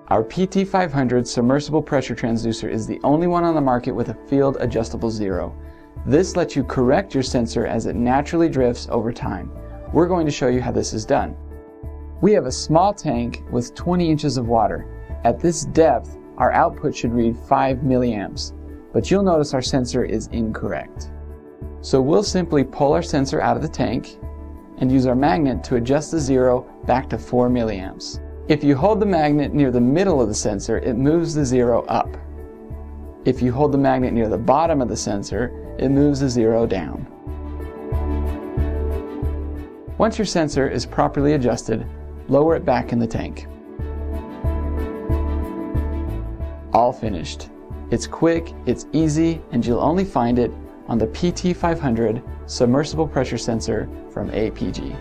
Our PT-500 submersible pressure transducer is the only one on the market with a field adjustable zero. This lets you correct your sensor as it naturally drifts over time. We're going to show you how this is done. We have a small tank with 20 inches of water. At this depth, our output should read 5 milliamps, but you'll notice our sensor is incorrect. So we'll simply pull our sensor out of the tank and use our magnet to adjust the zero back to 4 milliamps. If you hold the magnet near the middle of the sensor, it moves the zero up. If you hold the magnet near the bottom of the sensor, it moves the zero down. Once your sensor is properly adjusted, lower it back in the tank. All finished. It's quick, it's easy, and you'll only find it on the PT-500 submersible pressure sensor from APG.